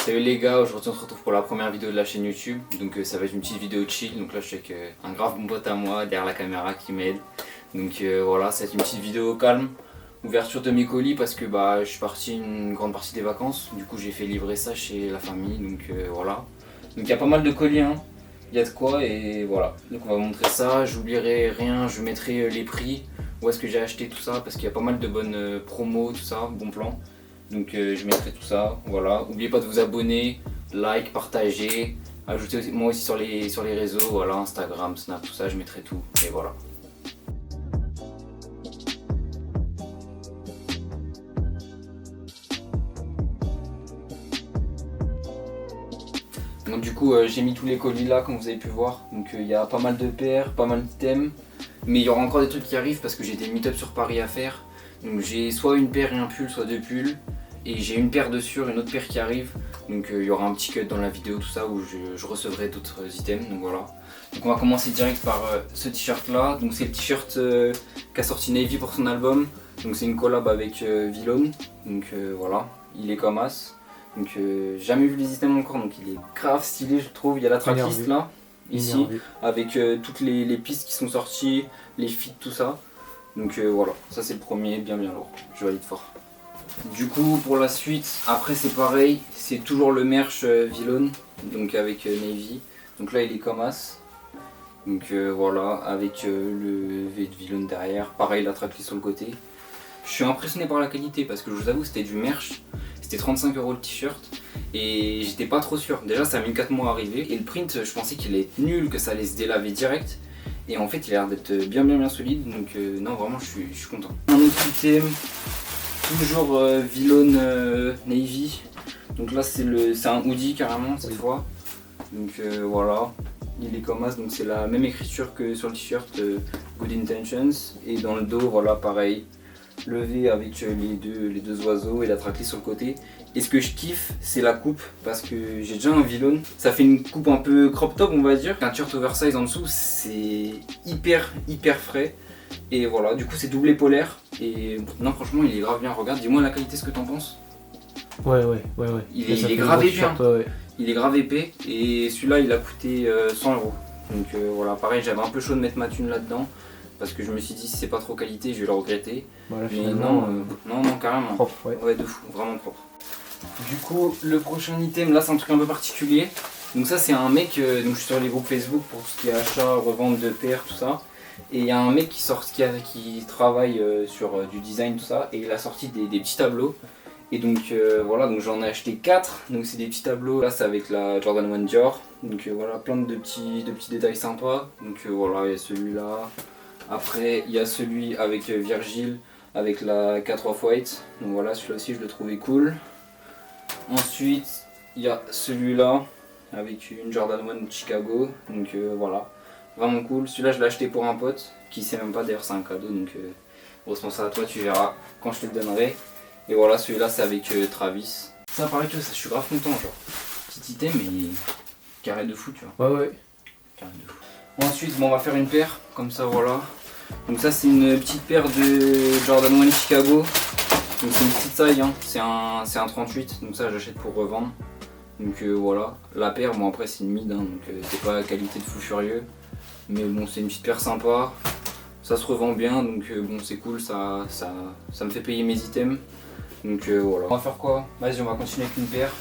Salut les gars, aujourd'hui on se retrouve pour la première vidéo de la chaîne YouTube. Donc ça va être une petite vidéo chill. Donc là je suis avec un grave bon pote à moi derrière la caméra qui m'aide. Donc voilà, ça va être une petite vidéo calme. Ouverture de mes colis parce que je suis parti une grande partie des vacances. Du coup j'ai fait livrer ça chez la famille. Donc voilà. Donc il y a pas mal de colis, hein. Il y a de quoi et voilà. Donc on va montrer ça, j'oublierai rien, je mettrai les prix, où est-ce que j'ai acheté tout ça parce qu'il y a pas mal de bonnes promos, tout ça, bon plan. Donc je mettrai tout ça, voilà. N'oubliez pas de vous abonner, like, partager, ajoutez moi aussi sur les réseaux, voilà, Instagram, Snap, tout ça, je mettrai tout, et voilà. Donc du coup j'ai mis tous les colis là comme vous avez pu voir, donc il y a pas mal de paires, pas mal d'items, mais il y aura encore des trucs qui arrivent parce que j'ai des meet-up sur Paris à faire. Donc j'ai soit une paire et un pull, soit deux pulls. Et j'ai une paire de sur, une autre paire qui arrive. Donc il y aura un petit cut dans la vidéo, tout ça, où je recevrai d'autres items. Donc voilà. Donc on va commencer direct par ce t-shirt là. Donc c'est le t-shirt qu'a sorti Navy pour son album. Donc c'est une collab avec Vlone. Donc voilà, il est comme as. Donc jamais vu les items encore, donc il est grave stylé je trouve. Il y a la tracklist là, ici, avec toutes les pistes qui sont sorties, les feats, tout ça. Donc voilà, ça c'est le premier, bien lourd, je valide fort. Du coup pour la suite, après c'est pareil, c'est toujours le merch Vlone, donc avec Navy. Donc là il est comme as. Donc voilà, avec le V de Vlone derrière, pareil la tracklist sur le côté. Je suis impressionné par la qualité parce que je vous avoue c'était du merch, c'était 35 € le t-shirt et j'étais pas trop sûr. Déjà ça a mis 4 mois à arriver et le print je pensais qu'il allait être nul, que ça allait se délaver direct. Et en fait il a l'air d'être bien solide, donc non vraiment je suis content. Un autre item, toujours Vlone Navy. Donc là c'est un hoodie carrément cette fois. Donc voilà, il est comme as, donc c'est la même écriture que sur le t-shirt Good Intentions. Et dans le dos voilà pareil, le V avec les deux oiseaux et la tracklist sur le côté. Et ce que je kiffe c'est la coupe parce que j'ai déjà un Vlone. Ça fait une coupe un peu crop top on va dire. Un t-shirt oversize en dessous, c'est hyper frais. Et voilà, du coup c'est doublé polaire. Et non franchement il est grave bien, regarde, dis-moi la qualité ce que t'en penses. Ouais. Il est grave épais, hein. Ouais. Il est grave épais et celui-là il a coûté 100 €. Donc voilà, pareil j'avais un peu chaud de mettre ma thune là-dedans. Parce que je me suis dit si c'est pas trop qualité je vais le regretter. Voilà, mais non carrément. Propre, ouais de fou, vraiment propre. Du coup le prochain item là c'est un truc un peu particulier. Donc ça c'est un mec, donc je suis sur les groupes Facebook pour ce qui est achat, revente de paires, tout ça. Et il y a un mec qui travaille sur du design tout ça et il a sorti des petits tableaux. Et donc voilà, donc j'en ai acheté 4, donc c'est des petits tableaux, là c'est avec la Jordan 1 Dior. Donc voilà, plein de petits détails sympas. Donc voilà, il y a celui-là. Après il y a celui avec Virgil, avec la 4 Off-White. Donc voilà, celui-là aussi je le trouvais cool. Ensuite il y a celui-là avec une Jordan 1 Chicago. Donc voilà, vraiment cool. Celui-là je l'ai acheté pour un pote qui sait même pas, d'ailleurs c'est un cadeau. Donc grosse pense à toi, tu verras quand je te le donnerai. Et voilà, celui-là c'est avec Travis. Ça pareil que ça, je suis grave content, genre. Petit item mais carré de fou, tu vois. Ouais. Carré de fou. Ensuite, bon, on va faire une paire, comme ça, voilà. Donc ça c'est une petite paire de Jordan 1 Chicago. Donc c'est une petite taille, hein. C'est un 38, donc ça j'achète pour revendre. Donc voilà, la paire, bon après c'est une mid, hein, donc c'est pas qualité de fou furieux. Mais bon, c'est une petite paire sympa. Ça se revend bien, donc bon c'est cool, ça me fait payer mes items. Donc voilà. On va faire quoi? Vas-y, on va continuer avec une paire.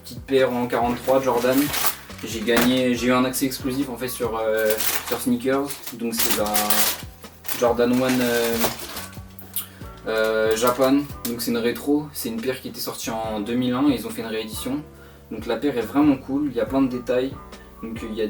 Petite paire en 43 Jordan. J'ai eu un accès exclusif en fait sur Sneakers. Donc c'est la Jordan 1 Japan. Donc c'est une rétro. C'est une paire qui était sortie en 2001 et ils ont fait une réédition. Donc la paire est vraiment cool. Il y a plein de détails. Donc il y a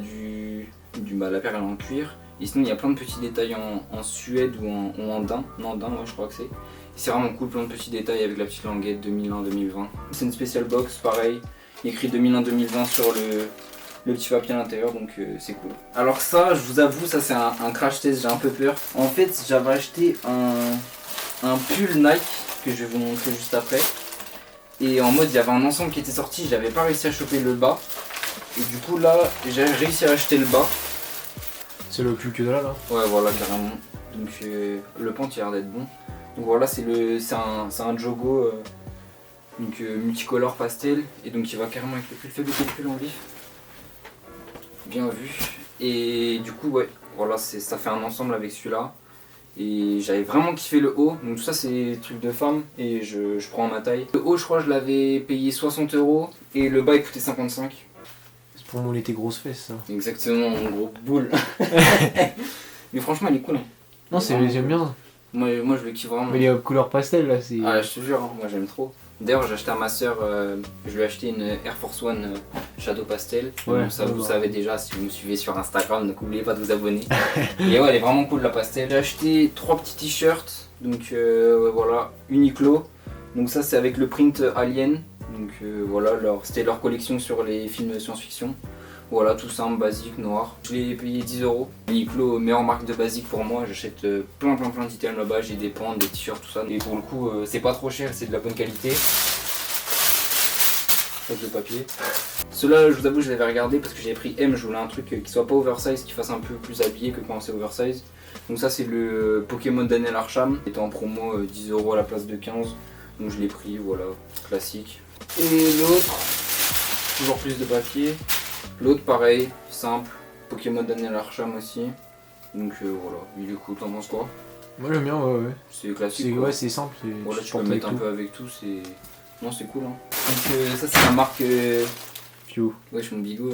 la paire elle est en cuir. Et sinon il y a plein de petits détails en suède ou en daim. Non, daim, ouais, je crois que c'est. C'est vraiment cool, plein de petits détails avec la petite languette 2001-2020. C'est une spécial box, pareil, écrit 2001-2020 sur le petit papier à l'intérieur, donc c'est cool. Alors ça, je vous avoue, ça c'est un crash test, j'ai un peu peur. En fait, j'avais acheté un pull Nike que je vais vous montrer juste après. Et en mode, il y avait un ensemble qui était sorti, j'avais pas réussi à choper le bas. Et du coup là, j'ai réussi à acheter le bas. C'est le pull que de là. Ouais, voilà, carrément. Donc le pant il a l'air d'être bon. Donc voilà, c'est un Jogo Donc multicolore pastel, et donc il va carrément avec le plus faible pellicule en vif. Bien vu. Et du coup ouais, voilà, ça fait un ensemble avec celui-là. Et j'avais vraiment kiffé le haut, donc tout ça c'est des trucs de femme et je prends ma taille. Le haut je crois je l'avais payé 60 € et le bas il coûtait 55. C'est pour moller tes grosses fesses ça. Exactement, mon gros boule. Mais franchement il est cool. Hein. Non, j'aime bien. Moi je le kiffe vraiment. Mais les couleurs pastel là, c'est. Ah je te jure, hein, moi j'aime trop. D'ailleurs j'ai acheté à ma soeur, je lui ai acheté une Air Force One Shadow Pastel. Ouais, donc ça vous ouais. savez déjà si vous me suivez sur Instagram, donc n'oubliez pas de vous abonner. Et ouais elle est vraiment cool la pastel. J'ai acheté 3 petits t-shirts, donc ouais, voilà, Uniqlo. Donc ça c'est avec le print Alien. Donc voilà, c'était leur collection sur les films de science-fiction. Voilà, tout simple, basique, noir. Je l'ai payé 10 €. Uniqlo, meilleure marque de basique pour moi. J'achète plein d'items là-bas. J'ai des pants, des t-shirts, tout ça. Et pour le coup, c'est pas trop cher, c'est de la bonne qualité. Avec le papier. Ceux-là, je vous avoue, je les avais regardés parce que j'avais pris M. Je voulais un truc qui soit pas oversize, qui fasse un peu plus habillé que quand c'est oversize. Donc ça, c'est le Pokémon Daniel Arsham. Il était en promo 10 € à la place de 15. Donc je l'ai pris, voilà, classique. Et l'autre, toujours plus de papier. L'autre pareil, simple, Pokémon Daniel Arsham aussi. Donc voilà, il est cool, t'en penses quoi? Moi j'aime bien, ouais. C'est classique. Ouais, c'est simple. Voilà, tu peux portes mettre un avec peu avec tout, c'est. Non, c'est cool. Hein. Donc ça, c'est la marque. Pio. Wesh, mon bigot.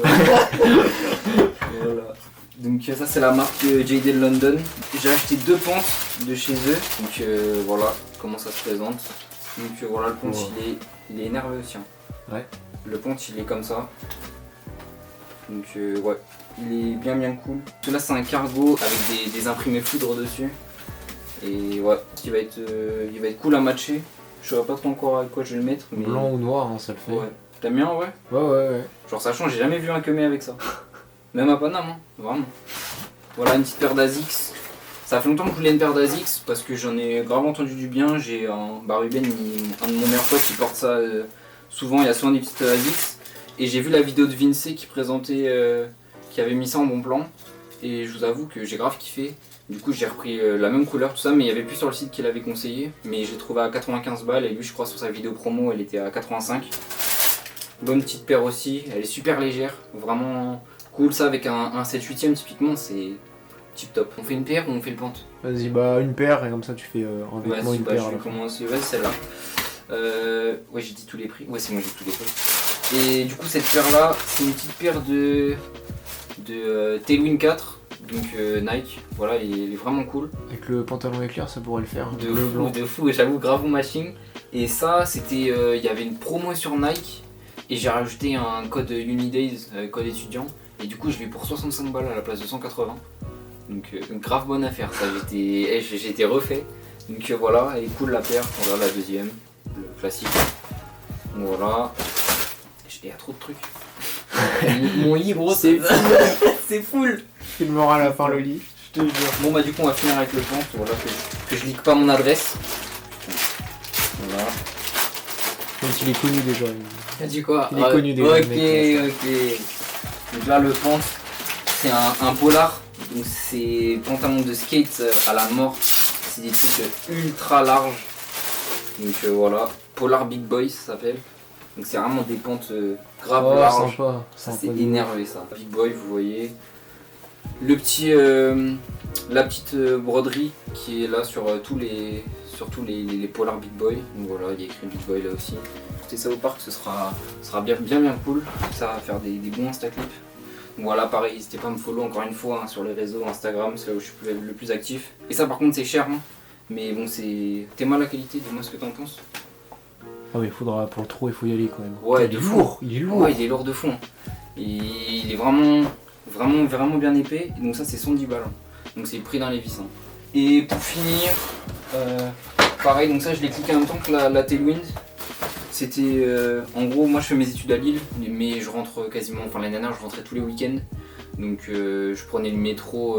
Voilà. Donc ça, c'est la marque JD London. J'ai acheté 2 pentes de chez eux. Donc voilà comment ça se présente. Donc voilà, le pont, Ouais. il est énervé aussi. Hein. Ouais. Le pont, il est comme ça. Donc ouais, il est bien cool. Celui-là c'est un cargo avec des imprimés foudre dessus. Et ouais, il va être cool à matcher. Je saurais pas trop encore avec quoi je vais le mettre. Mais... Blanc ou noir, hein, ça le fait. Ouais. T'aimes bien ouais? Ouais. Genre ça change, j'ai jamais vu un Kemé avec ça. Même à Paname, hein, vraiment. Voilà une petite paire d'Asics. Ça fait longtemps que je voulais une paire d'Asics parce que j'en ai grave entendu du bien. J'ai un Ruben, un de mon meilleur pote qui porte ça souvent, il y a souvent des petites Asics. Et j'ai vu la vidéo de Vince qui présentait, qui avait mis ça en bon plan. Et je vous avoue que j'ai grave kiffé. Du coup j'ai repris la même couleur, tout ça, mais il n'y avait plus sur le site qu'il avait conseillé. Mais j'ai trouvé à 95 balles et lui je crois sur sa vidéo promo elle était à 85. Bonne petite paire aussi, elle est super légère, vraiment cool. Ça avec un 7/8ème typiquement c'est tip top. On fait une paire ou on fait le pente? Vas-y, bah une paire et comme ça tu fais un vêtement, une bah, paire. je vais commencer, ouais celle-là. Ouais j'ai dit tous les prix, ouais c'est moi j'ai dit tous les prix. Et du coup cette paire là, c'est une petite paire de Tailwind 4, donc Nike, voilà elle est vraiment cool. Avec le pantalon éclair, ça pourrait le faire. De fou, j'avoue, grave matching. Et ça c'était, il y avait une promo sur Nike et j'ai rajouté un code Unidays, code étudiant. Et du coup je l'ai pour 65 balles à la place de 180. Donc grave bonne affaire ça, j'étais refait. Donc voilà, elle est cool la paire, voilà la deuxième, le classique. Voilà. Il y a trop de trucs. Mon lit gros c'est full. C'est full. C'est le moral à la fin le lit. Je te jure. Bon bah du coup on va finir avec le pente, voilà, que je leak pas mon adresse. Voilà. Donc il est connu déjà. T'as dit quoi? Il est connu déjà. Ok. Donc là le pente, c'est un polar. Donc c'est pantalon de skate à la mort. C'est des trucs ultra larges. Donc voilà. Polar Big Boy ça s'appelle. Donc c'est vraiment des pentes grave larges. Sympa. Ça c'est énervé ça. Big Boy vous voyez. Le petit, la petite broderie qui est là sur tous les Polar Big Boy. Donc voilà, il y a écrit Big Boy là aussi. Écoutez ça au parc, ce sera bien cool. Ça va faire des bons Instaclips. Donc voilà, pareil, n'hésitez pas à me follow encore une fois hein, sur les réseaux Instagram, c'est là où je suis le plus actif. Et ça par contre c'est cher, hein. Mais bon t'aimes la qualité, dis-moi ce que t'en penses. Ah oui, faudra pour le trou, il faut y aller quand même. Ouais, il est lourd, il est lourd. Ouais, il est lourd de fond. Et il est vraiment bien épais. Et donc ça c'est 110 balles. Donc c'est pris dans les vis. Hein. Et pour finir, pareil, donc ça je l'ai cliqué en même temps que la Tailwind. C'était en gros moi je fais mes études à Lille, mais je rentre quasiment, enfin l'année dernière je rentrais tous les week-ends. Donc je prenais le métro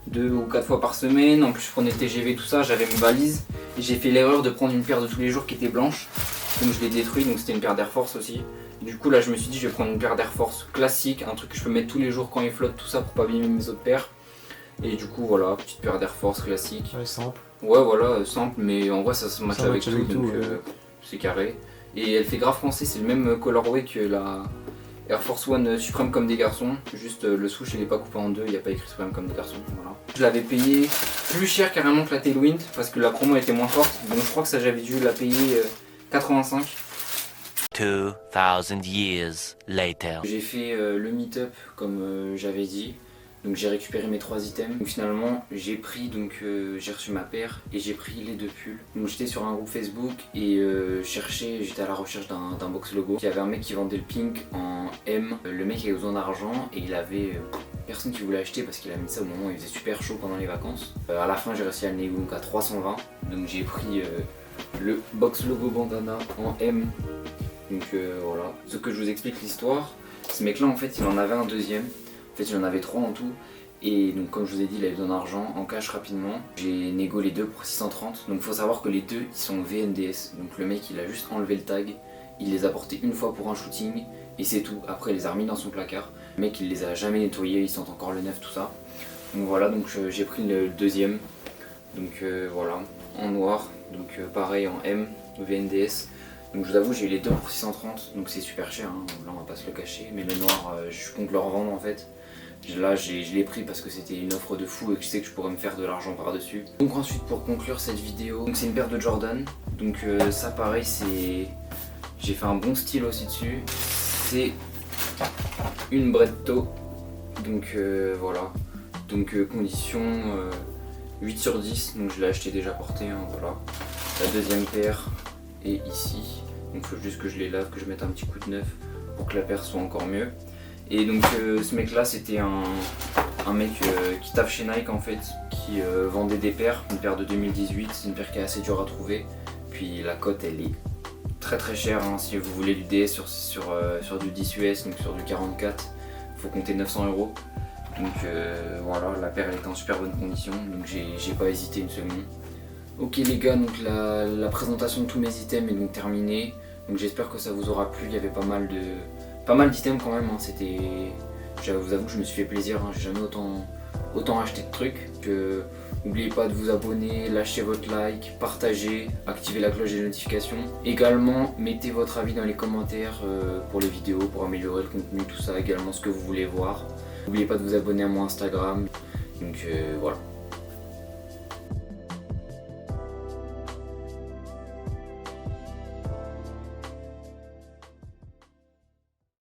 2 ou 4 fois par semaine, en plus je prenais le TGV tout ça, j'avais mes valises. Et j'ai fait l'erreur de prendre une paire de tous les jours qui était blanche. Donc je l'ai détruit, donc c'était une paire d'Air Force aussi. Et du coup là je me suis dit je vais prendre une paire d'Air Force classique, un truc que je peux mettre tous les jours quand il flotte, tout ça pour pas abîmer mes autres paires. Et du coup voilà, petite paire d'Air Force classique. Ouais, simple. Ouais voilà, simple, mais en vrai ça se match avec tout, donc ouais. c'est carré. Et elle fait grave français, c'est le même colorway que la Air Force One Suprême comme des garçons. Juste le souche il est pas coupé en deux, il n'y a pas écrit Suprême comme des garçons. Voilà. Je l'avais payé plus cher carrément que la Tailwind parce que la promo était moins forte. Donc je crois que ça j'avais dû la payer 85. 2000 years later. J'ai fait le meet-up comme j'avais dit. Donc j'ai récupéré mes 3 items. Donc finalement j'ai pris j'ai reçu ma paire et j'ai pris les 2 pulls. Donc j'étais sur un groupe Facebook et j'étais à la recherche d'un box logo. Il y avait un mec qui vendait le pink en M. Le mec avait besoin d'argent et il avait personne qui voulait acheter parce qu'il a mis ça au moment où il faisait super chaud pendant les vacances. À la fin j'ai réussi à le négocier à 320. Donc j'ai pris le box logo bandana en M. Donc voilà. Ce que je vous explique l'histoire, ce mec là en fait il en avait un deuxième. En fait, il y en avait 3 en tout. Et donc, comme je vous ai dit, il avait besoin d'argent en cash rapidement. J'ai négo les deux pour 630. Donc, il faut savoir que les deux, ils sont VNDS. Donc, le mec, il a juste enlevé le tag. Il les a portés une fois pour un shooting. Et c'est tout. Après, il les a remis dans son placard. Le mec, il les a jamais nettoyés. Ils sentent encore le neuf, tout ça. Donc, voilà. Donc, j'ai pris le deuxième. Donc, voilà. En noir. Donc, pareil en M, VNDS. Donc, je vous avoue, j'ai eu les deux pour 630. Donc, c'est super cher. Hein. Là, on va pas se le cacher. Mais le noir, je compte le revendre en fait. Là je l'ai pris parce que c'était une offre de fou et que je sais que je pourrais me faire de l'argent par dessus. Donc ensuite pour conclure cette vidéo, c'est une paire de Jordan. Donc ça pareil j'ai fait un bon style aussi dessus. C'est une Bretto. Donc voilà. Donc condition 8 sur 10. Donc je l'ai acheté déjà porté. Hein, voilà. La deuxième paire est ici. Donc il faut juste que je les lave, que je mette un petit coup de neuf pour que la paire soit encore mieux. Et donc ce mec là c'était un mec qui taffe chez Nike en fait, qui vendait des paires, une paire de 2018, c'est une paire qui est assez dure à trouver. Puis la cote elle est très très chère, hein. Si vous voulez du DS sur du 10 US, donc sur du 44, il faut compter 900 €. Donc voilà, la paire elle était en super bonne condition, donc j'ai pas hésité une seconde. Ok les gars, donc la présentation de tous mes items est donc terminée. Donc j'espère que ça vous aura plu, il y avait pas mal d'items quand même, hein. Je vous avoue que je me suis fait plaisir, hein. J'ai jamais autant acheté de trucs. N'oubliez pas de vous abonner, lâcher votre like, partager, activer la cloche des notifications. Également, mettez votre avis dans les commentaires pour les vidéos, pour améliorer le contenu, tout ça, également ce que vous voulez voir. N'oubliez pas de vous abonner à mon Instagram. Donc voilà.